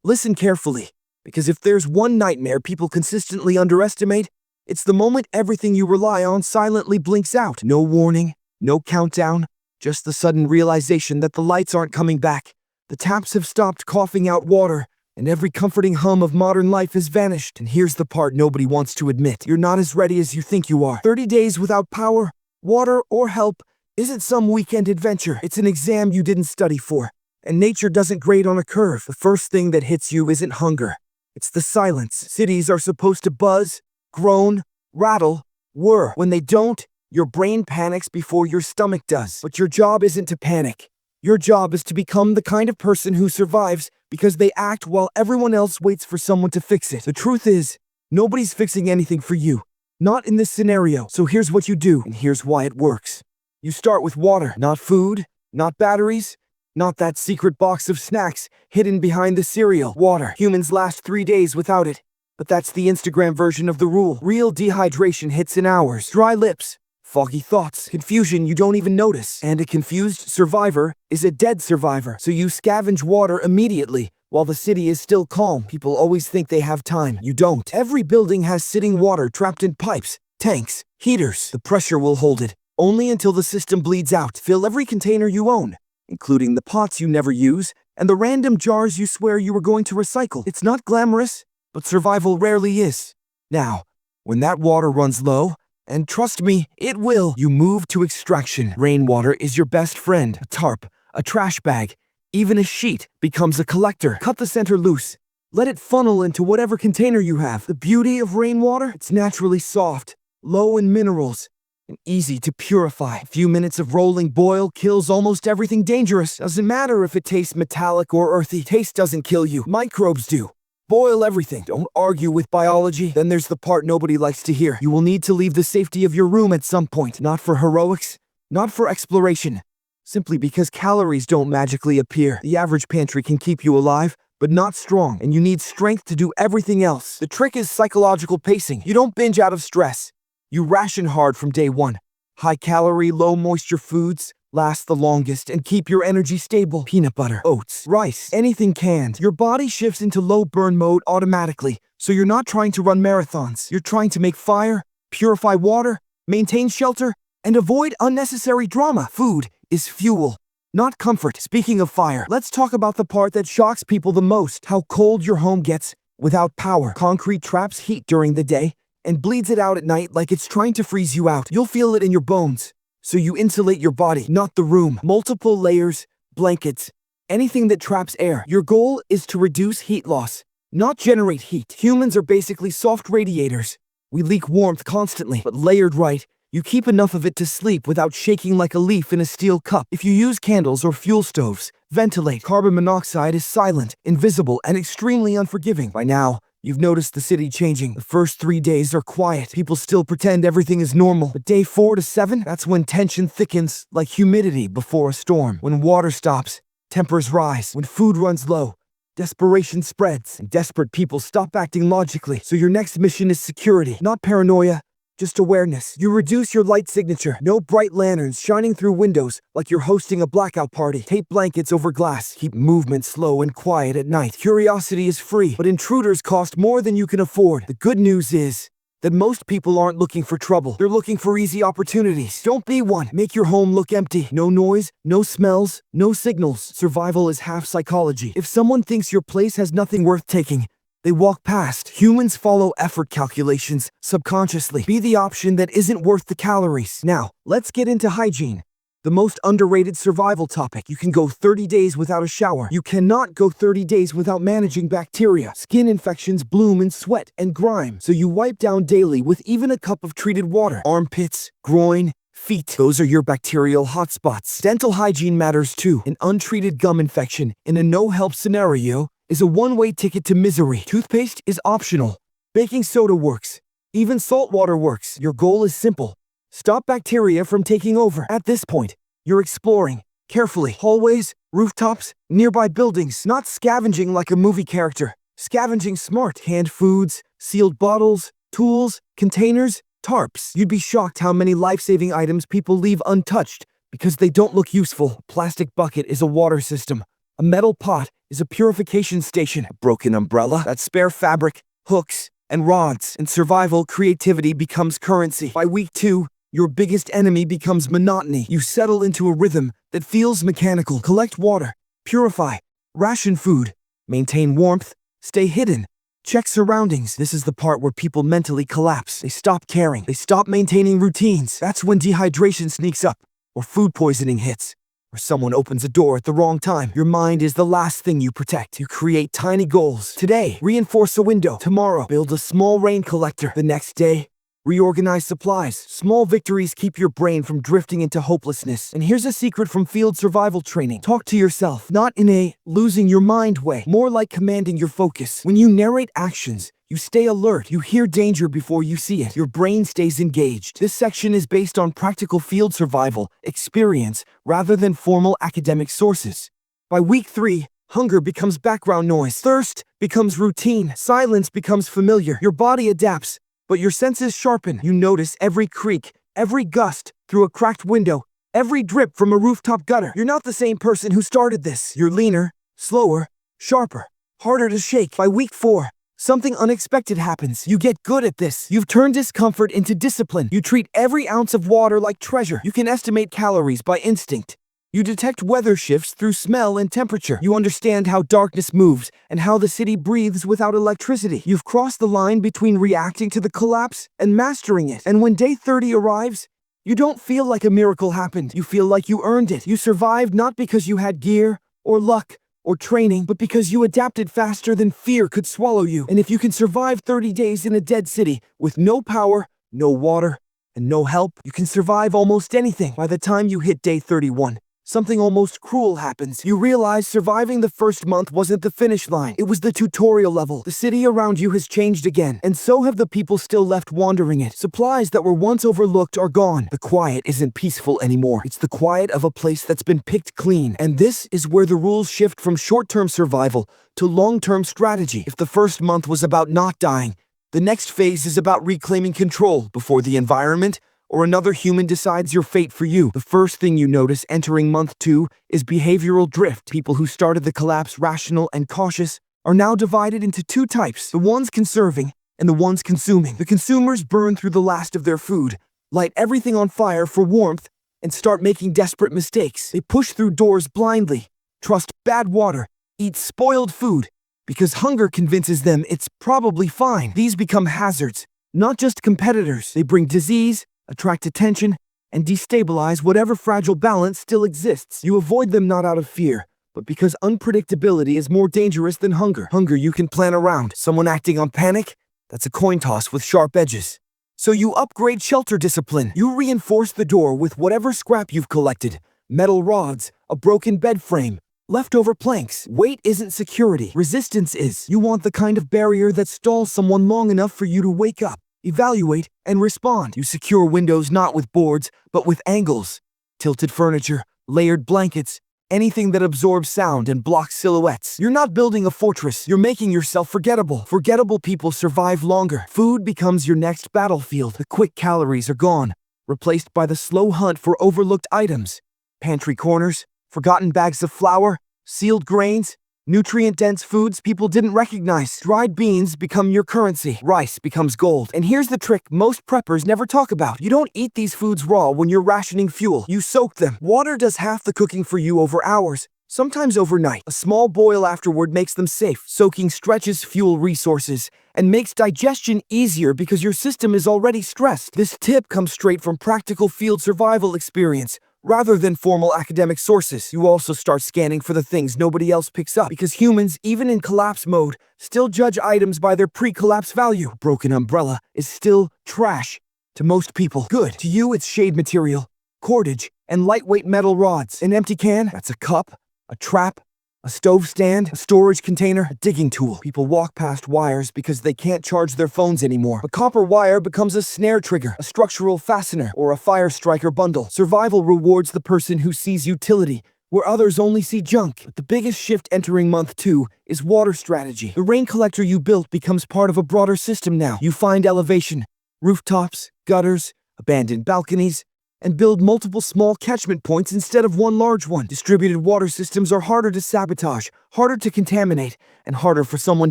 Listen carefully, because if there's one nightmare people consistently underestimate, it's the moment everything you rely on silently blinks out. No warning, no countdown, just the sudden realization that the lights aren't coming back. The taps have stopped coughing out water, and every comforting hum of modern life has vanished. And here's the part nobody wants to admit. You're not as ready as you think you are. 30 days without power, water, or help isn't some weekend adventure. It's an exam you didn't study for. And nature doesn't grade on a curve. The first thing that hits you isn't hunger. It's the silence. Cities are supposed to buzz, groan, rattle, whir. When they don't, your brain panics before your stomach does. But your job isn't to panic. Your job is to become the kind of person who survives because they act while everyone else waits for someone to fix it. The truth is, nobody's fixing anything for you. Not in this scenario. So here's what you do, and here's why it works. You start with water, not food, not batteries, not that secret box of snacks hidden behind the cereal. Water. Humans last 3 days without it. But that's the Instagram version of the rule. Real dehydration hits in hours. Dry lips, foggy thoughts, confusion you don't even notice. And a confused survivor is a dead survivor. So you scavenge water immediately while the city is still calm. People always think they have time. You don't. Every building has sitting water trapped in pipes, tanks, heaters. The pressure will hold it only until the system bleeds out. Fill every container you own, including the pots you never use and the random jars you swear you were going to recycle. It's not glamorous, but survival rarely is. Now, when that water runs low, and trust me, it will, you move to extraction. Rainwater is your best friend. A tarp, a trash bag, even a sheet becomes a collector. Cut the center loose. Let it funnel into whatever container you have. The beauty of rainwater, it's naturally soft, low in minerals, and easy to purify. A few minutes of rolling boil kills almost everything dangerous. Doesn't matter if it tastes metallic or earthy. Taste doesn't kill you. Microbes do. Boil everything. Don't argue with biology. Then there's the part nobody likes to hear. You will need to leave the safety of your room at some point. Not for heroics, not for exploration. Simply because calories don't magically appear. The average pantry can keep you alive, but not strong, and you need strength to do everything else. The trick is psychological pacing. You don't binge out of stress. You ration hard from day one. High-calorie, low-moisture foods last the longest and keep your energy stable. Peanut butter, oats, rice, anything canned. Your body shifts into low-burn mode automatically, so you're not trying to run marathons. You're trying to make fire, purify water, maintain shelter, and avoid unnecessary drama. Food is fuel, not comfort. Speaking of fire, let's talk about the part that shocks people the most. How cold your home gets without power. Concrete traps heat during the day and bleeds it out at night like it's trying to freeze you out. You'll feel it in your bones, so you insulate your body, not the room. Multiple layers, blankets, anything that traps air. Your goal is to reduce heat loss, not generate heat. Humans are basically soft radiators. We leak warmth constantly, but layered right, you keep enough of it to sleep without shaking like a leaf in a steel cup. If you use candles or fuel stoves, ventilate. Carbon monoxide is silent, invisible, and extremely unforgiving. By now, you've noticed the city changing. The first 3 days are quiet. People still pretend everything is normal. But day 4 to 7, that's when tension thickens like humidity before a storm. When water stops, tempers rise. When food runs low, desperation spreads. And desperate people stop acting logically. So your next mission is security, not paranoia, just awareness. You reduce your light signature. No bright lanterns shining through windows like you're hosting a blackout party. Tape blankets over glass. Keep movement slow and quiet at night. Curiosity is free, but intruders cost more than you can afford. The good news is that most people aren't looking for trouble. They're looking for easy opportunities. Don't be one. Make your home look empty. No noise, no smells, no signals. Survival is half psychology. If someone thinks your place has nothing worth taking, they walk past. Humans follow effort calculations subconsciously. Be the option that isn't worth the calories. Now, let's get into hygiene. The most underrated survival topic. You can go 30 days without a shower. You cannot go 30 days without managing bacteria. Skin infections bloom in sweat and grime, so you wipe down daily with even a cup of treated water. Armpits, groin, feet, those are your bacterial hotspots. Dental hygiene matters too. An untreated gum infection in a no-help scenario is a one-way ticket to misery. Toothpaste is optional. Baking soda works. Even salt water works. Your goal is simple. Stop bacteria from taking over. At this point, you're exploring carefully. Hallways, rooftops, nearby buildings. Not scavenging like a movie character. Scavenging smart. Canned foods, sealed bottles, tools, containers, tarps. You'd be shocked how many life-saving items people leave untouched because they don't look useful. A plastic bucket is a water system. A metal pot is a purification station. A broken umbrella, that spare fabric, hooks, and rods. In survival, creativity becomes currency. By week 2, your biggest enemy becomes monotony. You settle into a rhythm that feels mechanical. Collect water, purify, ration food, maintain warmth, stay hidden, check surroundings. This is the part where people mentally collapse. They stop caring. They stop maintaining routines. That's when dehydration sneaks up, or food poisoning hits, or someone opens a door at the wrong time. Your mind is the last thing you protect. You create tiny goals. Today, reinforce a window. Tomorrow, build a small rain collector. The next day, reorganize supplies. Small victories keep your brain from drifting into hopelessness. And here's a secret from field survival training. Talk to yourself, not in a losing your mind way, more like commanding your focus. When you narrate actions, you stay alert. You hear danger before you see it. Your brain stays engaged. This section is based on practical field survival experience rather than formal academic sources. By week 3, hunger becomes background noise. Thirst becomes routine. Silence becomes familiar. Your body adapts, but your senses sharpen. You notice every creak, every gust through a cracked window, every drip from a rooftop gutter. You're not the same person who started this. You're leaner, slower, sharper, harder to shake. By week 4, something unexpected happens. You get good at this. You've turned discomfort into discipline. You treat every ounce of water like treasure. You can estimate calories by instinct. You detect weather shifts through smell and temperature. You understand how darkness moves and how the city breathes without electricity. You've crossed the line between reacting to the collapse and mastering it. And when day 30 arrives, you don't feel like a miracle happened. You feel like you earned it. You survived not because you had gear or luck or training, but because you adapted faster than fear could swallow you. And if you can survive 30 days in a dead city with no power, no water, and no help, you can survive almost anything. By the time you hit day 31, something almost cruel happens. You realize surviving the first month wasn't the finish line. It was the tutorial level. The city around you has changed again, and so have the people still left wandering it. Supplies that were once overlooked are gone. The quiet isn't peaceful anymore. It's the quiet of a place that's been picked clean. And this is where the rules shift from short-term survival to long-term strategy. If the first month was about not dying, the next phase is about reclaiming control before the environment or another human decides your fate for you. The first thing you notice entering month 2 is behavioral drift. People who started the collapse rational and cautious are now divided into 2 types, the ones conserving and the ones consuming. The consumers burn through the last of their food, light everything on fire for warmth, and start making desperate mistakes. They push through doors blindly, trust bad water, eat spoiled food, because hunger convinces them it's probably fine. These become hazards, not just competitors. They bring disease, attract attention, and destabilize whatever fragile balance still exists. You avoid them not out of fear, but because unpredictability is more dangerous than hunger. Hunger you can plan around. Someone acting on panic? That's a coin toss with sharp edges. So you upgrade shelter discipline. You reinforce the door with whatever scrap you've collected. Metal rods, a broken bed frame, leftover planks. Weight isn't security. Resistance is. You want the kind of barrier that stalls someone long enough for you to wake up, evaluate, and respond. You secure windows not with boards, but with angles, tilted furniture, layered blankets, anything that absorbs sound and blocks silhouettes. You're not building a fortress, you're making yourself forgettable. Forgettable people survive longer. Food becomes your next battlefield. The quick calories are gone, replaced by the slow hunt for overlooked items. Pantry corners, forgotten bags of flour, sealed grains, nutrient-dense foods people didn't recognize. Dried beans become your currency. Rice becomes gold. And here's the trick most preppers never talk about. You don't eat these foods raw when you're rationing fuel. You soak them. Water does half the cooking for you over hours, sometimes overnight. A small boil afterward makes them safe. Soaking stretches fuel resources and makes digestion easier because your system is already stressed. This tip comes straight from practical field survival experience, rather than formal academic sources. You also start scanning for the things nobody else picks up, because humans, even in collapse mode, still judge items by their pre-collapse value. Broken umbrella is still trash to most people. Good. To you, it's shade material, cordage, and lightweight metal rods. An empty can, that's a cup, a trap, a stove stand, a storage container, a digging tool. People walk past wires because they can't charge their phones anymore. A copper wire becomes a snare trigger, a structural fastener, or a fire striker bundle. Survival rewards the person who sees utility, where others only see junk. But the biggest shift entering month 2 is water strategy. The rain collector you built becomes part of a broader system now. You find elevation, rooftops, gutters, abandoned balconies, and build multiple small catchment points instead of one large one. Distributed water systems are harder to sabotage, harder to contaminate, and harder for someone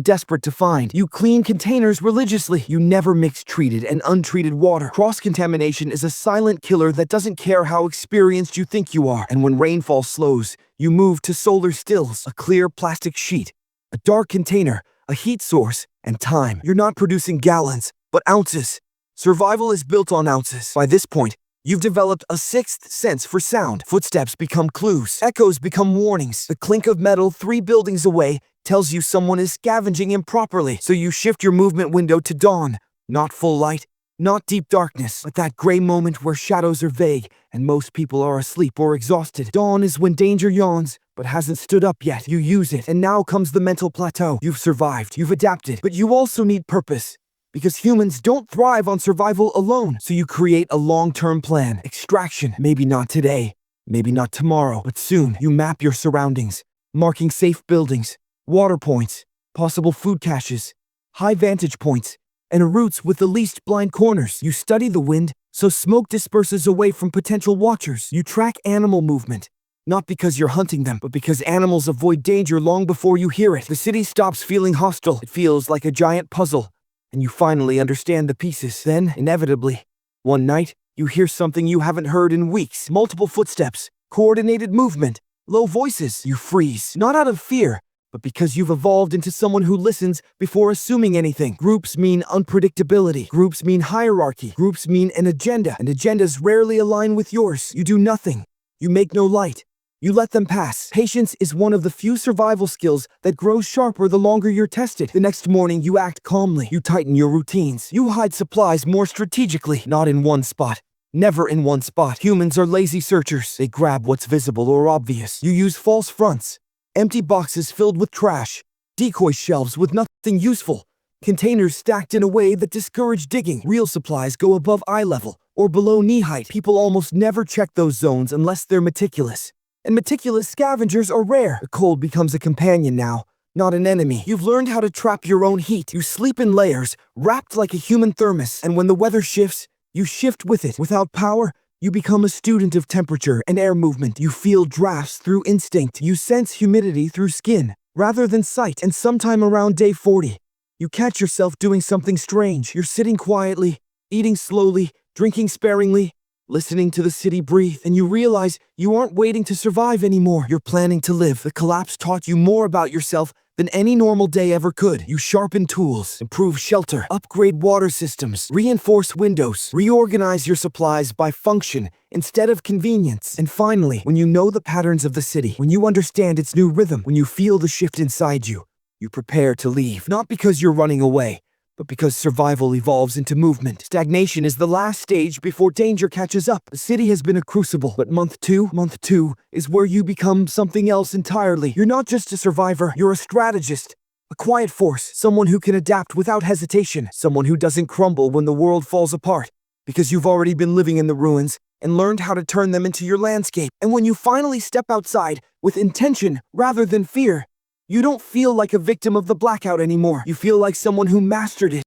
desperate to find. You clean containers religiously. You never mix treated and untreated water. Cross-contamination is a silent killer that doesn't care how experienced you think you are. And when rainfall slows, you move to solar stills, a clear plastic sheet, a dark container, a heat source, and time. You're not producing gallons, but ounces. Survival is built on ounces. By this point, you've developed a sixth sense for sound. Footsteps become clues. Echoes become warnings. The clink of metal 3 buildings away tells you someone is scavenging improperly. So you shift your movement window to dawn. Not full light, not deep darkness, but that gray moment where shadows are vague and most people are asleep or exhausted. Dawn is when danger yawns, but hasn't stood up yet. You use it, and now comes the mental plateau. You've survived, you've adapted, but you also need purpose. Because humans don't thrive on survival alone. So you create a long-term plan. Extraction. Maybe not today, maybe not tomorrow, but soon. You map your surroundings, marking safe buildings, water points, possible food caches, high vantage points, and routes with the least blind corners. You study the wind, so smoke disperses away from potential watchers. You track animal movement. Not because you're hunting them, but because animals avoid danger long before you hear it. The city stops feeling hostile. It feels like a giant puzzle. And you finally understand the pieces. Then, inevitably, one night, you hear something you haven't heard in weeks. Multiple footsteps, coordinated movement, low voices. You freeze, not out of fear, but because you've evolved into someone who listens before assuming anything. Groups mean unpredictability. Groups mean hierarchy. Groups mean an agenda, and agendas rarely align with yours. You do nothing. You make no light. You let them pass. Patience is one of the few survival skills that grows sharper the longer you're tested. The next morning, you act calmly. You tighten your routines. You hide supplies more strategically. Not in one spot. Never in one spot. Humans are lazy searchers. They grab what's visible or obvious. You use false fronts. Empty boxes filled with trash. Decoy shelves with nothing useful. Containers stacked in a way that discourage digging. Real supplies go above eye level or below knee height. People almost never check those zones unless they're meticulous. And meticulous scavengers are rare. The cold becomes a companion now, not an enemy. You've learned how to trap your own heat. You sleep in layers, wrapped like a human thermos. And when the weather shifts, you shift with it. Without power, you become a student of temperature and air movement. You feel drafts through instinct. You sense humidity through skin, rather than sight. And sometime around day 40, you catch yourself doing something strange. You're sitting quietly, eating slowly, drinking sparingly, listening to the city breathe, and you realize you aren't waiting to survive anymore. You're planning to live. The collapse taught you more about yourself than any normal day ever could. You sharpen tools, improve shelter, upgrade water systems, reinforce windows, reorganize your supplies by function instead of convenience. And finally, when you know the patterns of the city, when you understand its new rhythm, when you feel the shift inside you, you prepare to leave. Not because you're running away, but because survival evolves into movement. Stagnation is the last stage before danger catches up. The city has been a crucible, but month two is where you become something else entirely. You're not just a survivor, you're a strategist, a quiet force, someone who can adapt without hesitation, someone who doesn't crumble when the world falls apart, because you've already been living in the ruins and learned how to turn them into your landscape. And when you finally step outside with intention rather than fear, you don't feel like a victim of the blackout anymore. You feel like someone who mastered it.